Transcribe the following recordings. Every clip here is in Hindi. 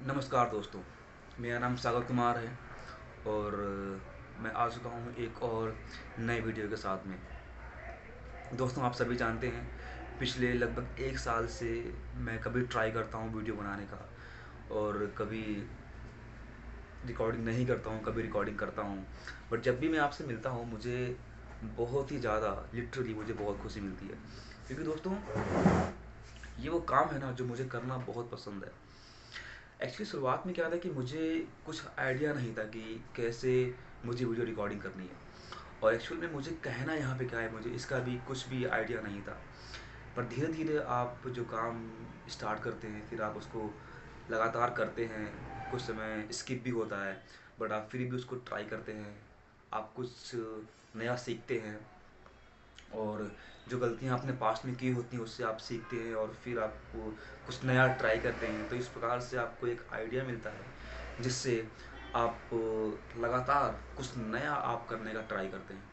नमस्कार दोस्तों, मेरा नाम सागर कुमार है और मैं आ चुका हूँ एक और नए वीडियो के साथ में। दोस्तों, आप सभी जानते हैं पिछले लगभग 1 साल से मैं कभी ट्राई करता हूँ वीडियो बनाने का और कभी रिकॉर्डिंग नहीं करता हूँ, कभी रिकॉर्डिंग करता हूँ। बट जब भी मैं आपसे मिलता हूँ मुझे बहुत ही ज़्यादा लिटरली मुझे बहुत खुशी मिलती है, क्योंकि दोस्तों ये वो काम है ना जो मुझे करना बहुत पसंद है। एक्चुअली शुरुआत में क्या था कि मुझे कुछ आइडिया नहीं था कि कैसे मुझे वीडियो रिकॉर्डिंग करनी है, और एक्चुअल में मुझे कहना यहाँ पे क्या है, मुझे इसका भी कुछ भी आइडिया नहीं था। पर धीरे धीरे आप जो काम स्टार्ट करते हैं फिर आप उसको लगातार करते हैं, कुछ समय स्किप भी होता है बट आप फिर भी उसको ट्राई करते हैं, आप कुछ नया सीखते हैं और जो गलतियाँ आपने पास्ट में की होती हैं उससे आप सीखते हैं और फिर आपको कुछ नया ट्राई करते हैं। तो इस प्रकार से आपको एक आइडिया मिलता है जिससे आप लगातार कुछ नया आप करने का ट्राई करते हैं,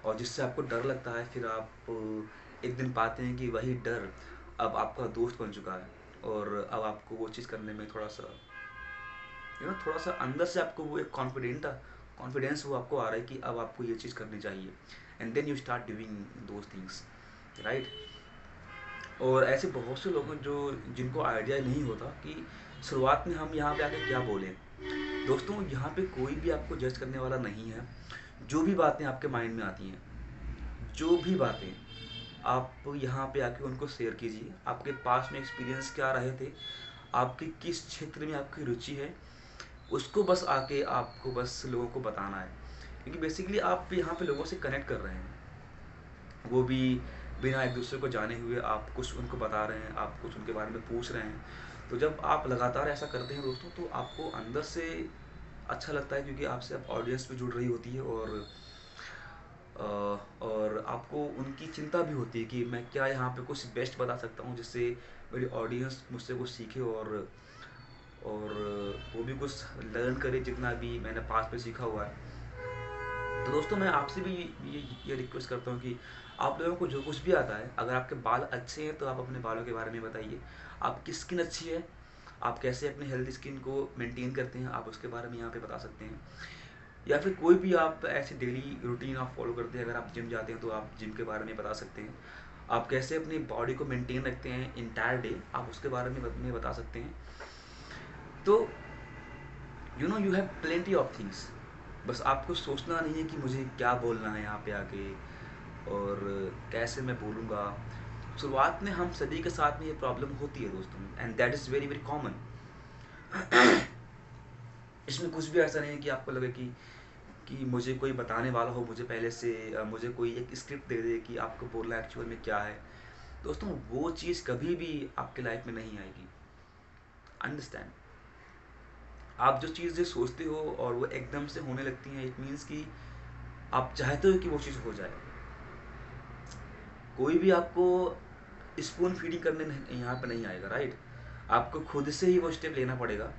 और जिससे आपको डर लगता है फिर आप एक दिन पाते हैं कि वही डर अब आपका दोस्त बन चुका है और अब आपको वो चीज़ करने में थोड़ा सा थोड़ा सा अंदर से आपको वो एक कॉन्फिडेंस वो आपको आ रहा है कि अब आपको ये चीज़ करनी चाहिए, and then you start doing those things, right. और ऐसे बहुत से लोग हैं जो जिनको आइडिया नहीं होता कि शुरुआत में हम यहाँ पे आके क्या बोलें। दोस्तों, यहाँ पे कोई भी आपको जज करने वाला नहीं है। जो भी बातें आपके माइंड में आती हैं, जो भी बातें, आप यहाँ पे आके उनको शेयर कीजिए। आपके पास में एक्सपीरियंस क्या रहे थे, आपकी किस क्षेत्र में आपकी रुचि है, उसको बस आके आपको बस लोगों को बताना है, क्योंकि बेसिकली आप यहाँ पे लोगों से कनेक्ट कर रहे हैं। वो भी बिना एक दूसरे को जाने हुए आप कुछ उनको बता रहे हैं, आप कुछ उनके बारे में पूछ रहे हैं। तो जब आप लगातार ऐसा करते हैं दोस्तों तो आपको अंदर से अच्छा लगता है, क्योंकि आपसे अब ऑडियंस भी जुड़ रही होती है और आपको उनकी चिंता भी होती है कि मैं क्या यहाँ पे कुछ बेस्ट बता सकता हूँ जिससे मेरी ऑडियंस मुझसे कुछ सीखे और वो भी कुछ लर्न करे जितना भी मैंने पास में सीखा हुआ है। तो दोस्तों, मैं आपसे भी ये रिक्वेस्ट करता हूँ कि आप लोगों को जो कुछ भी आता है, अगर आपके बाल अच्छे हैं तो आप अपने बालों के बारे में बताइए। आपकी स्किन अच्छी है, आप कैसे अपने हेल्थ स्किन को मेंटेन करते हैं, आप उसके बारे में यहाँ पे बता सकते हैं। या फिर कोई भी आप ऐसे डेली रूटीन आप फॉलो करते हैं, अगर आप जिम जाते हैं तो आप जिम के बारे में बता सकते हैं। आप कैसे अपनी बॉडी को मेंटेन रखते हैं इंटायर डे, आप उसके बारे में बता सकते हैं। तो you have plenty of things. बस आपको सोचना नहीं है कि मुझे क्या बोलना है यहाँ पे आके और कैसे मैं बोलूँगा। शुरुआत में हम सभी के साथ में ये प्रॉब्लम होती है दोस्तों, and that is very very common. इसमें कुछ भी ऐसा नहीं है कि आपको लगे कि मुझे कोई बताने वाला हो, मुझे पहले से मुझे कोई एक स्क्रिप्ट दे दे कि आपको बोलना एक्चुअल में क्या है। दोस्तों, वो चीज़ कभी भी आपके लाइफ में नहीं आएगी। अंडरस्टैंड, आप जो चीज़ें सोचते हो और वो एकदम से होने लगती हैं, इट मीन्स कि आप चाहते हो कि वो चीज़ हो जाए। कोई भी आपको स्पून फीडिंग करने यहाँ पे नहीं आएगा, राइट। आपको खुद से ही वो स्टेप लेना पड़ेगा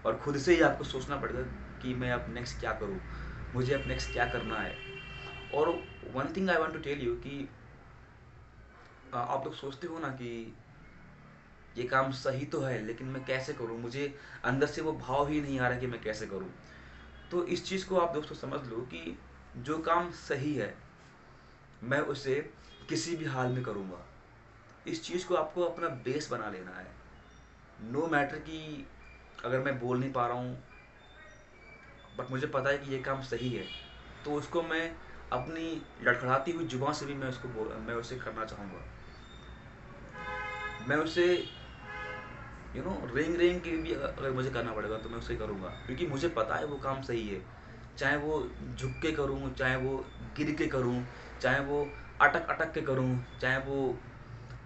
और खुद से ही आपको सोचना पड़ेगा कि मैं अब नेक्स्ट क्या करूँ, मुझे अब नेक्स्ट क्या करना है। और one thing I want to tell you कि आप लोग सोचते हो ना कि ये काम सही तो है लेकिन मैं कैसे करूँ, मुझे अंदर से वो भाव ही नहीं आ रहा कि मैं कैसे करूँ। तो इस चीज़ को आप दोस्तों समझ लो कि जो काम सही है मैं उसे किसी भी हाल में करूँगा। इस चीज़ को आपको अपना बेस बना लेना है। नो मैटर कि अगर मैं बोल नहीं पा रहा हूँ बट मुझे पता है कि ये काम सही है, तो उसको मैं अपनी लड़खड़ाती हुई जुबान से भी मैं उसे करना चाहूँगा। मैं उसे रेंग रेंग के भी अगर मुझे करना पड़ेगा तो मैं उसे करूँगा, क्योंकि मुझे पता है वो काम सही है। चाहे वो झुक के करूँ, चाहे वो गिर के करूँ, चाहे वो अटक अटक के करूँ, चाहे वो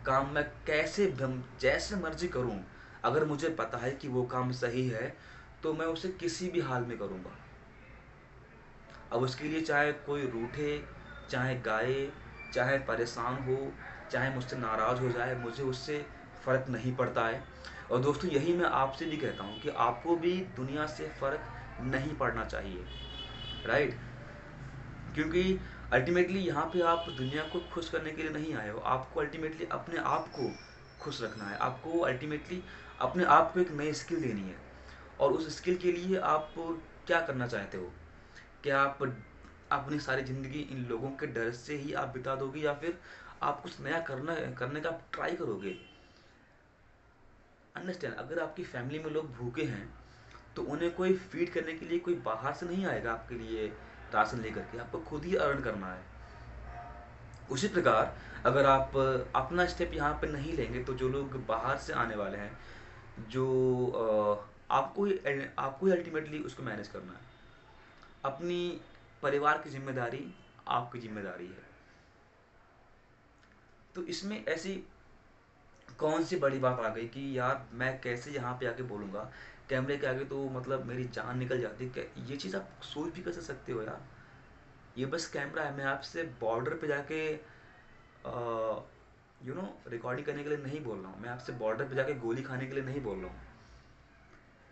काम मैं जैसे मर्जी करूँ, अगर मुझे पता है कि वो काम सही है तो मैं उसे किसी भी हाल में करूँगा। अब उसके लिए चाहे कोई रूठे, चाहे गाए, चाहे परेशान हो, चाहे मुझसे नाराज़ हो जाए, मुझे उससे फ़र्क नहीं पड़ता है। और दोस्तों, यही मैं आपसे भी कहता हूँ कि आपको भी दुनिया से फ़र्क नहीं पड़ना चाहिए, राइट। क्योंकि अल्टीमेटली यहाँ पे आप दुनिया को खुश करने के लिए नहीं आए हो, आपको अल्टीमेटली अपने आप को खुश रखना है। आपको अल्टीमेटली अपने आप को एक नई स्किल देनी है। और उस स्किल के लिए आप क्या करना चाहते हो? क्या आप अपनी सारी ज़िंदगी इन लोगों के डर से ही आप बिता दोगे, या फिर आप कुछ नया करने का ट्राई करोगे? अंडरस्टैंड, अगर आपकी फैमिली में लोग भूखे हैं तो उन्हें कोई फीड करने के लिए कोई बाहर से नहीं आएगा आपके लिए राशन लेकर के, आपको खुद ही अर्न करना है। उसी प्रकार अगर आप अपना स्टेप यहाँ पे नहीं लेंगे तो जो लोग बाहर से आने वाले हैं, जो आपको ही अल्टीमेटली उसको मैनेज करना है। अपनी परिवार की जिम्मेदारी आपकी जिम्मेदारी है। तो इसमें ऐसी कौन सी बड़ी बात आ गई कि यार मैं कैसे यहाँ पे आके बोलूँगा कैमरे के आगे, तो मतलब मेरी जान निकल जाती है। ये चीज़ आप सोच भी कैसे सकते हो यार? ये बस कैमरा है। मैं आपसे बॉर्डर पे जाके रिकॉर्डिंग करने के लिए नहीं बोल रहा हूँ। मैं आपसे बॉर्डर पे जाके गोली खाने के लिए नहीं बोल रहा हूँ।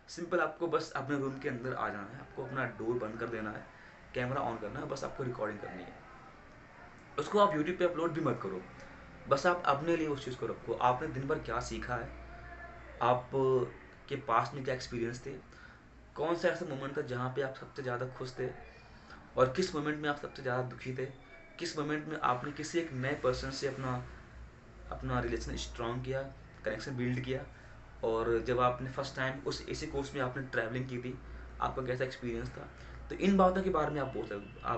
सिंपल आपको बस अपने रूम के अंदर आ जाना है, आपको अपना डोर बंद कर देना है, कैमरा ऑन करना है, बस आपको रिकॉर्डिंग करनी है। उसको आप यूट्यूब पे अपलोड भी मत करो, बस आप अपने लिए उस चीज़ को रखो। आपने दिन भर क्या सीखा है, आप के पास में क्या एक्सपीरियंस थे, कौन सा ऐसा मोमेंट था जहाँ पे आप सबसे ज़्यादा खुश थे, और किस मोमेंट में आप सबसे ज़्यादा दुखी थे, किस मोमेंट में आपने किसी एक नए पर्सन से अपना अपना रिलेशन स्ट्रॉन्ग किया, कनेक्शन बिल्ड किया, और जब आपने फर्स्ट टाइम उस एसी कोर्स में आपने ट्रैवलिंग की थी, आपका कैसा एक्सपीरियंस था। तो इन बातों के बारे में आप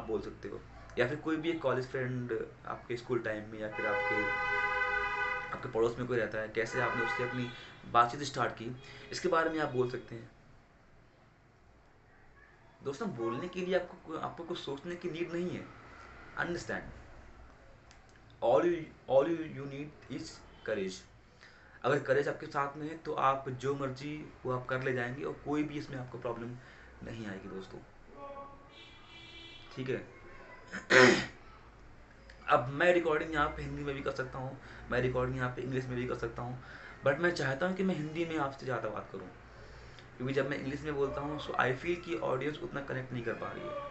बोल सकते हो। या फिर कोई भी एक कॉलेज फ्रेंड आपके स्कूल टाइम में, या फिर आपके पड़ोस में कोई रहता है, कैसे आपने उससे अपनी बातचीत स्टार्ट की, इसके बारे में आप बोल सकते हैं। दोस्तों, बोलने के लिए आपको कुछ सोचने की नीड नहीं है। Understand, all you need is करेज। अगर करेज आपके साथ में है तो आप जो मर्जी वो आप कर ले जाएंगे, और कोई भी इसमें आपको प्रॉब्लम नहीं आएगी दोस्तों। ठीक है। अब मैं रिकॉर्डिंग यहाँ पे हिंदी में भी कर सकता हूँ, मैं रिकॉर्डिंग यहाँ पे इंग्लिश में भी कर सकता हूँ, बट मैं चाहता हूँ कि मैं हिंदी में आपसे ज़्यादा बात करूँ, क्योंकि जब मैं इंग्लिश में बोलता हूँ सो आई फील कि ऑडियंस उतना कनेक्ट नहीं कर पा रही है।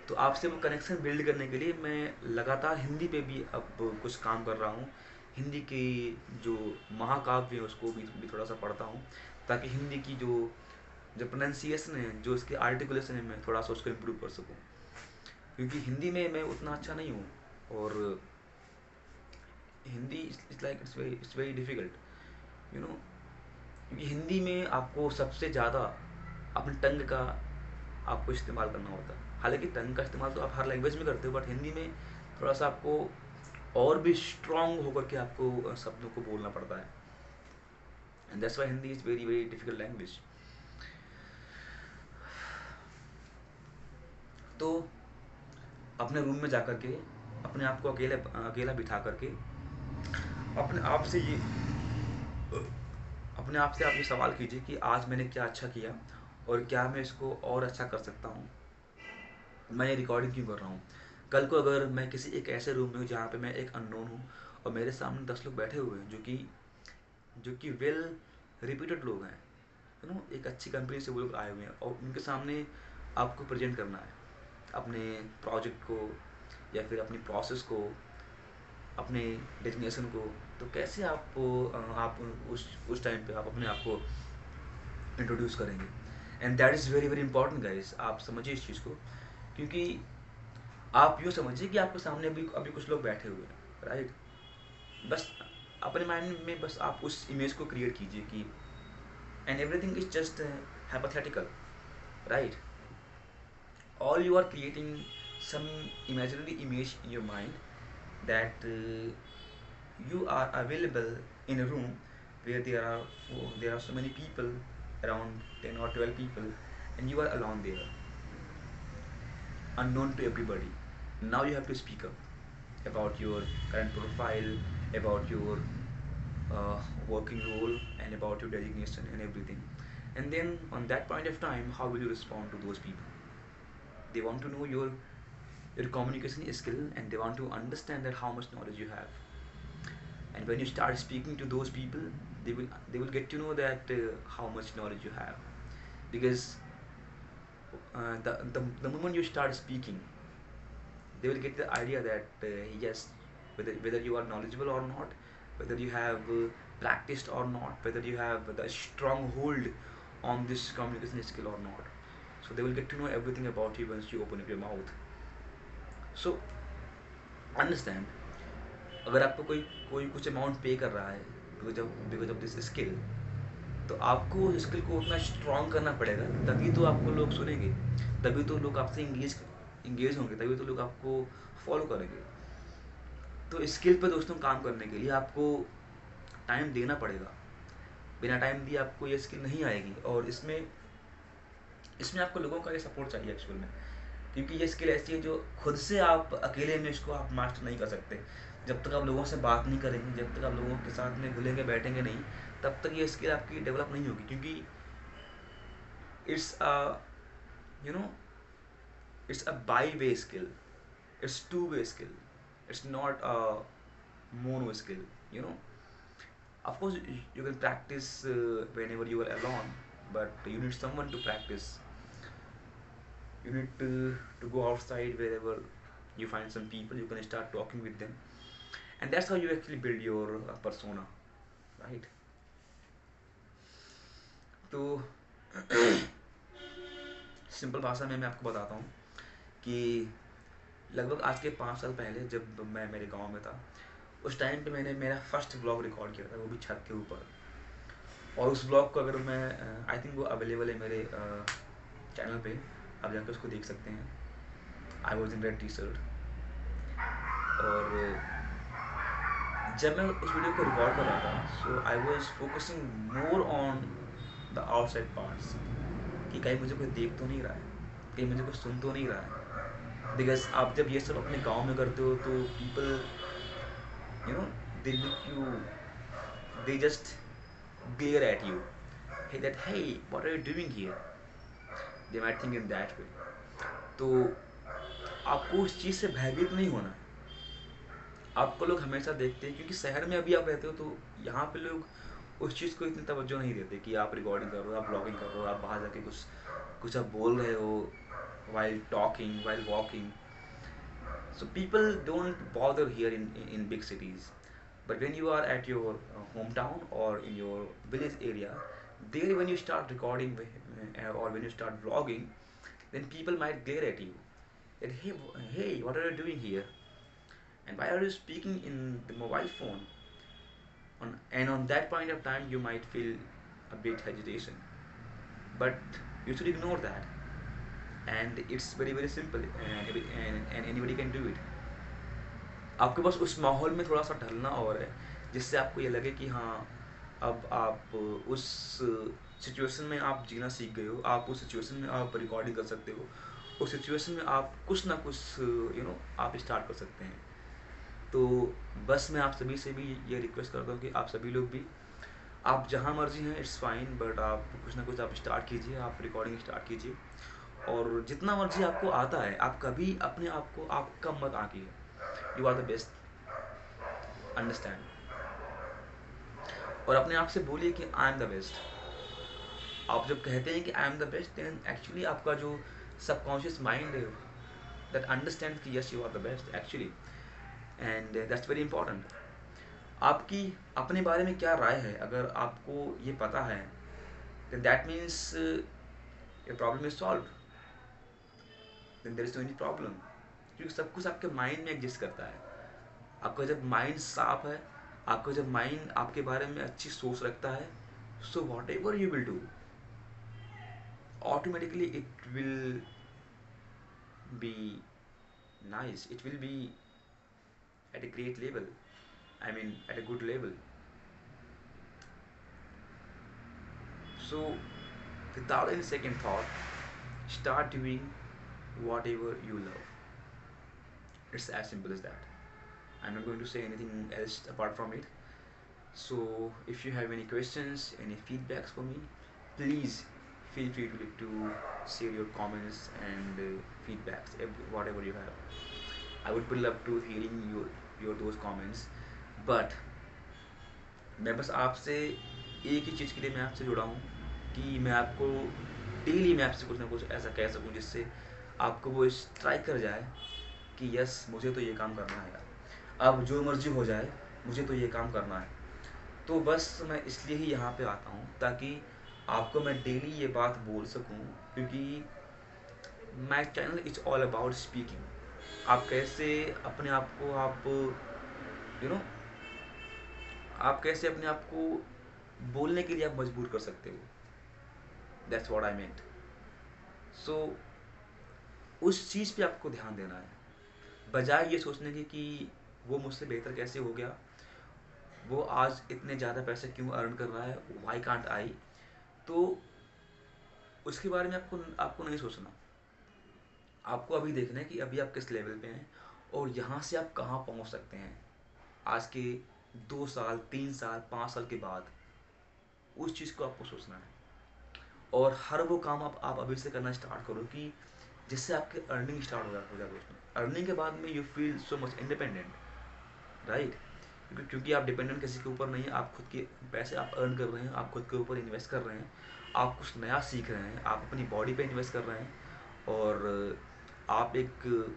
तो आपसे वो कनेक्शन बिल्ड करने के लिए मैं लगातार हिंदी पे भी अब कुछ काम कर रहा हूँ। हिंदी की जो महाकाव्य है उसको भी थोड़ा सा पढ़ता हूँ, ताकि हिंदी की जो प्रोनाउंसिएशन है, जो इसके आर्टिकुलेशन है, मैं थोड़ा सा उसको इम्प्रूव कर सकूँ, क्योंकि हिंदी में मैं उतना अच्छा नहीं हूँ। और Hindi it's very difficult, you know. क्योंकि हिंदी में आपको सबसे ज़्यादा अपने टंग का आपको इस्तेमाल करना होता है। हालांकि टंग का इस्तेमाल तो आप हर लैंग्वेज में करते हो, बट हिंदी में थोड़ा सा आपको और भी स्ट्रांग होकर के आपको शब्दों को बोलना पड़ता है। And that's why Hindi is very very difficult language. तो अपने रूम में जाकर के अपने आप को अकेले अकेला बिठा करके अपने आप से ये अपने आप से आप ये सवाल कीजिए कि आज मैंने क्या अच्छा किया, और क्या मैं इसको और अच्छा कर सकता हूँ। मैं ये रिकॉर्डिंग क्यों कर रहा हूँ? कल को अगर मैं किसी एक ऐसे रूम में हूँ जहाँ पे मैं एक अननोन हूँ, और मेरे सामने 10 लोग बैठे हुए हैं जो कि वेल रिपीटेड लोग हैं, एक अच्छी कंपनी से वो लोग आए हुए हैं, और उनके सामने आपको प्रेजेंट करना है अपने प्रोजेक्ट को, या फिर अपनी प्रोसेस को, अपने डेजिग्नेशन को। तो कैसे आप उस टाइम पे आप अपने आप को इंट्रोड्यूस करेंगे? And that is very very important guys, आप समझिए इस चीज़ को। क्योंकि आप यूँ समझिए कि आपके सामने अभी अभी कुछ लोग बैठे हुए हैं, राइट? बस अपने माइंड में बस आप उस इमेज को क्रिएट कीजिए कि and everything is just hypothetical, right? All you are creating some imaginary image in your mind that you are available in a room where there are so many people, around 10 or 12 people, and you are alone there, unknown to everybody. Now you have to speak up about your current profile, about your uh, working role, and about your designation and everything. And then on that point of time, how will you respond to those people? They want to know your communication skill, and they want to understand that how much knowledge you have. And when you start speaking to those people, they will get to know that how much knowledge you have, because the moment you start speaking, they will get the idea that yes, whether you are knowledgeable or not, whether you have practiced or not, whether you have the strong hold on this communication skill or not. So they will get to know everything about you once you open up your mouth. So understand, अगर आपको कोई कोई कुछ अमाउंट पे कर रहा है बिकॉज ऑफ दिस स्किल, तो आपको उस स्किल को उतना स्ट्रॉन्ग करना पड़ेगा, तभी तो आपको लोग सुनेंगे, तभी तो लोग आपसे इंगेज होंगे, तभी तो लोग आपको फॉलो करेंगे। तो स्किल पे दोस्तों काम करने के लिए आपको टाइम देना पड़ेगा। बिना टाइम दिए आपको ये स्किल नहीं आएगी, और इसमें आपको लोगों का ये सपोर्ट चाहिए एक्चुअल में, क्योंकि ये स्किल ऐसी है जो खुद से आप अकेले में इसको आप मास्टर नहीं कर सकते। जब तक आप लोगों से बात नहीं करेंगे, जब तक आप लोगों के साथ में घुलेंगे बैठेंगे नहीं, तब तक ये स्किल आपकी डेवलप नहीं होगी, क्योंकि it's a you know it's a by way skill, it's two way skill, it's not a mono skill, you know. Of course you can practice whenever you are alone, but you need someone to practice. You need to go outside, wherever you find some people, you can start talking with them, and that's how you actually build your persona, right? तो सिंपल भाषा में मैं आपको बताता हूँ कि लगभग आज के 5 साल पहले जब मैं मेरे गांव में था, उस टाइम पे मैंने मेरा फर्स्ट ब्लॉग रिकॉर्ड किया था, वो भी छत के ऊपर। और उस ब्लॉग को अगर मैं आई थिंक वो अवेलेबल है मेरे चैनल पे, आप जाकर उसको देख सकते हैं। I was in red T shirt, और जब मैं उस वीडियो को रिकॉर्ड कर रहा था, सो I was focusing more on the outside parts, कि कहीं मुझे कोई देख तो नहीं रहा है, कहीं मुझे कोई सुन तो नहीं रहा है। बिकॉज आप जब ये सब अपने गाँव में करते हो तो people you know they look you, they just glare at you, hey what are you doing here, they might think in that way. तो आपको उस चीज़ से भयभीत नहीं होना है। आपको लोग हमेशा देखते हैं, क्योंकि शहर में अभी आप रहते हो, तो यहाँ पे लोग उस चीज़ को इतनी तवज्जो नहीं देते कि आप रिकॉर्डिंग कर रहे हो, आप ब्लॉगिंग कर रहे हो, आप बाहर जाके कुछ आप बोल रहे हो while talking, while walking. So people don't bother here in big cities. But when you are at your hometown or in your village area, there when you start recording or when you start vlogging, then people might glare at you. That hey, what are you doing here? And why are you speaking in the mobile phone? And on that point of time, you might feel a bit hesitation. But you should ignore that. And it's very very simple, and anybody can do it. आपके पास उस माहौल में थोड़ा सा ढलना और है, जिससे आपको ये लगे कि हाँ, अब आप उस सिचुएशन में आप जीना सीख गए हो, आप उस सिचुएशन में आप रिकॉर्डिंग कर सकते हो, उस सिचुएशन में आप कुछ ना कुछ आप स्टार्ट कर सकते हैं। तो बस मैं आप सभी से भी ये रिक्वेस्ट करता हूँ कि आप सभी लोग भी, आप जहाँ मर्जी हैं इट्स फाइन, बट आप कुछ ना कुछ आप स्टार्ट कीजिए, आप रिकॉर्डिंग स्टार्ट कीजिए, और जितना मर्जी आपको आता है, आप कभी अपने आप को आप कम मत आंकिए। You are the best, understand. और अपने आप से बोलिए कि आई एम द बेस्ट। आप जब कहते हैं कि I am the best, then actually आपका जो सबकॉन्शियस माइंड है दैट अंडरस्टैंड कि yes you are the best actually, and that's very important. आपकी अपने बारे में क्या राय है, अगर आपको ये पता है, then that means your problem is solve, then there is no any problem, क्योंकि सब कुछ आपके माइंड में एग्जिस्ट करता है। आपका जब माइंड साफ है, आपका जब माइंड आपके बारे में अच्छी सोच रखता है, so what ever you will do, automatically it will be nice, it will be at a great level, I mean at a good level. So without any second thought, start doing whatever you love. It's as simple as that. I'm not going to say anything else apart from it. So if you have any questions, any feedbacks for me, please feel free to share your comments and feedbacks, whatever you have. I would love to hearing your those comments. But मैं बस आपसे एक ही चीज़ के लिए मैं आपसे जुड़ा हूँ, कि मैं आपको डेली मैं आपसे कुछ ना कुछ ऐसा कह सकूँ जिससे आपको वो स्ट्राइक कर जाए कि यस, मुझे तो ये काम करना है यार, अब जो मर्जी हो जाए, मुझे तो ये काम करना है। तो बस मैं इसलिए ही यहाँ पे आता हूँ, ताकि आपको मैं डेली ये बात बोल सकूं, क्योंकि my channel is all about speaking. आप कैसे अपने आप को आप यू नो आप कैसे अपने आप को बोलने के लिए आप मजबूर कर सकते हो, दैट्स व्हाट आई मेंट। सो उस चीज़ पे आपको ध्यान देना है, बजाय ये सोचने की कि वो मुझसे बेहतर कैसे हो गया, वो आज इतने ज़्यादा पैसे क्यों अर्न कर रहा है, वाई कांट आई। तो उसके बारे में आपको आपको नहीं सोचना। आपको अभी देखना है कि अभी आप किस लेवल पे हैं और यहाँ से आप कहाँ पहुँच सकते हैं आज के 2 साल 3 साल 5 साल के बाद। उस चीज़ को आपको सोचना है और हर वो काम आप अभी से करना स्टार्ट करो कि जिससे आपके अर्निंग स्टार्ट हो जाए दोस्तों। अर्निंग के बाद में you feel so much independent, right. क्योंकि आप डिपेंडेंट किसी के ऊपर नहीं है, आप खुद के पैसे आप अर्न कर रहे हैं, आप खुद के ऊपर इन्वेस्ट कर रहे हैं, आप कुछ नया सीख रहे हैं, आप अपनी बॉडी पे इन्वेस्ट कर रहे हैं और आप एक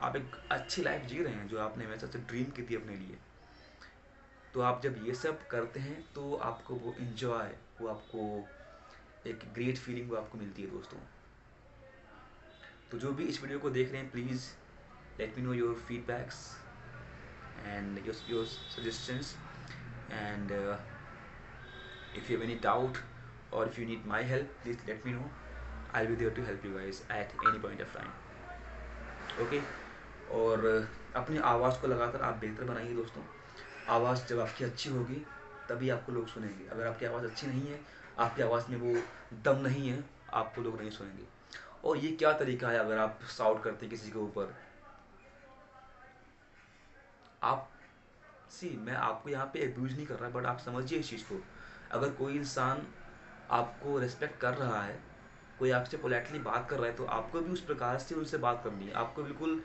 आप एक अच्छी लाइफ जी रहे हैं जो आपने हमेशा से ड्रीम की थी अपने लिए। तो आप जब ये सब करते हैं तो आपको वो इन्जॉय, वो आपको एक ग्रेट फीलिंग वो आपको मिलती है दोस्तों। तो जो भी इस वीडियो को देख रहे हैं, please let me know your feedbacks and your suggestions, and if you have any doubt or if you need my help, please let me know. I'll be there to help you guys at any point of time. Okay. और अपनी आवाज़ को लगाकर आप बेहतर बनाइए दोस्तों। आवाज़ जब आपकी अच्छी होगी तभी आपको लोग सुनेंगे। अगर आपकी आवाज़ अच्छी नहीं है, आपकी आवाज़ में वो दम नहीं है, आपको लोग नहीं सुनेंगे। और ये क्या तरीका है, अगर आप साउट करते किसी के ऊपर, आप मैं आपको यहाँ पे एब्यूज नहीं कर रहा, बट आप समझिए इस चीज़ को। अगर कोई इंसान आपको रिस्पेक्ट कर रहा है, कोई आपसे पोलाइटली बात कर रहा है, तो आपको भी उस प्रकार से उनसे बात करनी है। आपको बिल्कुल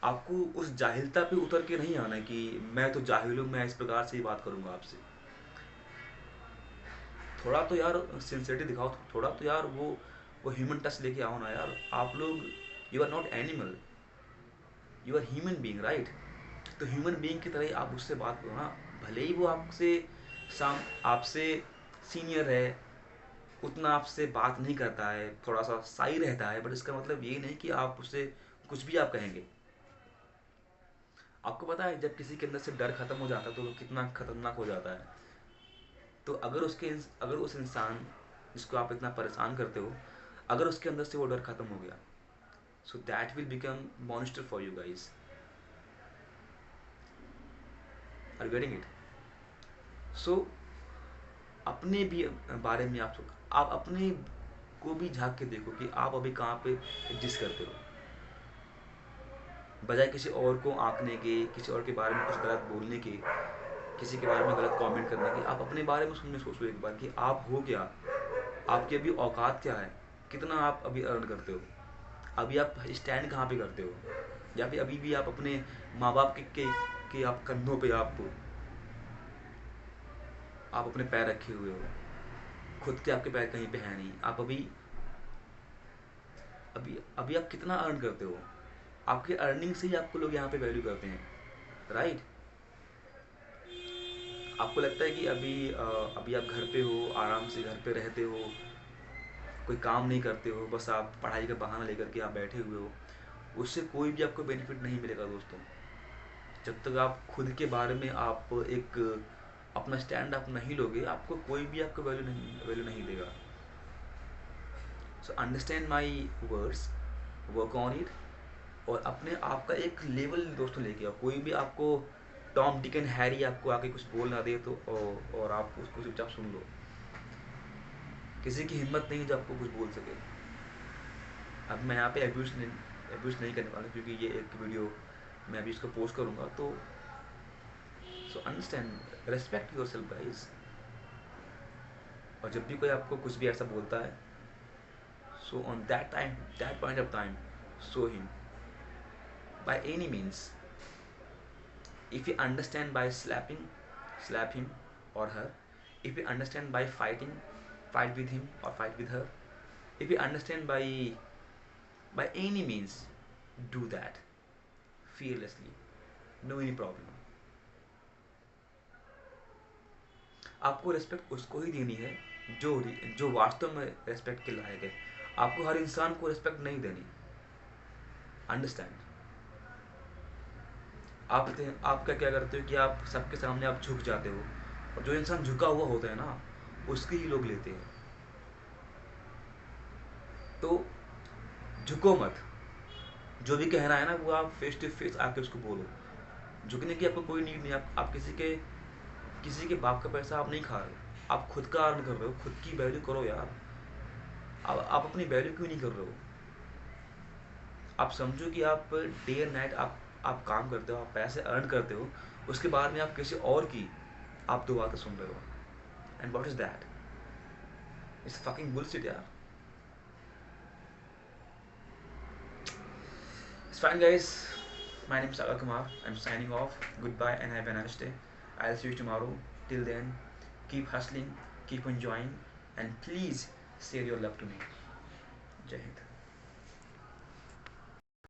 आपको उस जाहिलता पे उतर के नहीं आना है कि मैं तो जाहिल हूँ, मैं इस प्रकार से ही बात करूँगा आपसे। थोड़ा तो यार सिंसियरिटी दिखाओ, थोड़ा तो यार वो ह्यूमन टच लेके आओ ना यार। आप लोग, you are not animal, you are human being, right. तो ह्यूमन बीइंग की तरह ही आप उससे बात करो ना। भले ही वो आपसे सीनियर है, उतना आपसे बात नहीं करता है, थोड़ा सा साई रहता है, बट इसका मतलब ये नहीं कि आप उससे कुछ भी आप कहेंगे। आपको पता है जब किसी के अंदर से डर खत्म हो जाता है तो वो कितना खतरनाक हो जाता है। तो अगर उस इंसान जिसको आप इतना परेशान करते हो, अगर उसके अंदर से वो डर खत्म हो गया, so that will become monster for you guys. Are you getting it? सो अपने भी बारे में आप अपने को भी झांक के देखो कि आप अभी कहाँ पे एग्जिस्ट करते हो, बजाय किसी और को आंकने के, किसी और के बारे में कुछ गलत बोलने के, किसी के बारे में गलत कमेंट करने के। आप अपने बारे में सुनने सोचो एक बार कि आप हो क्या, आपकी अभी औकात क्या है, कितना आप अभी अर्न करते हो, अभी आप स्टैंड कहाँ पे करते हो, या फिर अभी भी आप अपने माँ बाप के आप कंधों पे आप अपने पैर रखे हुए हो, खुद के आपके पैर कहीं पे है नहीं। आप अभी अभी अभी आप कितना अर्न करते हो, आपके अर्निंग से ही आपको लोग यहाँ पे वैल्यू करते हैं, राइट। आपको लगता है कि अभी आप घर पे हो, आराम से घर पे रहते हो, कोई काम नहीं करते हो, बस आप पढ़ाई का बहाना लेकर के आप बैठे हुए हो, उससे कोई भी आपको बेनिफिट नहीं मिलेगा दोस्तों। जब तक आप खुद के बारे में आप एक अपना स्टैंड आप नहीं लोगे, आपको कोई भी आपको वैल्यू नहीं देगा। So understand my words, work on it, और अपने आप का एक लेवल दोस्तों लेके आओ। कोई भी आपको टॉम डिक एंड हैरी आपको आके कुछ बोल ना दे तो और आप उसको चुपचाप सुन लो। किसी की हिम्मत नहीं जो आपको कुछ बोल सके। अब मैं यहाँ पे एब्यूज नहीं करने वाला, क्योंकि ये एक वीडियो मैं अभी इसको पोस्ट करूँगा। तो so understand, respect your self guys. और जब भी कोई आपको कुछ भी ऐसा बोलता है, so on that point of time, saw him by any means. If you understand by slapping, slap him or her. If you understand by fighting, fight with him or fight with her. If you understand by any means, do that fearlessly, no any problem. आपको रिस्पेक्ट उसको ही देनी है जो जो वास्तव में रिस्पेक्ट के लायक है। आपको हर इंसान को रिस्पेक्ट नहीं देनी। अंडरस्टैंड? आप क्या क्या करते हो कि आप सबके सामने आप झुक जाते हो, और जो इंसान झुका हुआ होता है ना, उसके ही लोग लेते हैं। तो झुको मत, जो भी कहना है ना वो आप फेस टू फेस आके उसको बोलो। झुकने की आपको कोई नीड नहीं। आप किसी के बाप का पैसा आप नहीं खा रहे, आप खुद का अर्न कर रहे हो। खुद की वैल्यू करो यार। आप अपनी वैल्यू क्यों नहीं कर रहे हो? आप समझो कि आप डे एंड नाइट आप काम करते हो, आप पैसे अर्न करते हो, उसके बाद में आप किसी और की आप दो बातें सुन रहे हो। And what is that? It's fucking bullshit यार। It's fine, guys. My name is Sagar Kumar. I'm signing off. Goodbye and have a nice day. I'll see you tomorrow. Till then, keep hustling, keep enjoying, and please share your love to me. Jai Hind.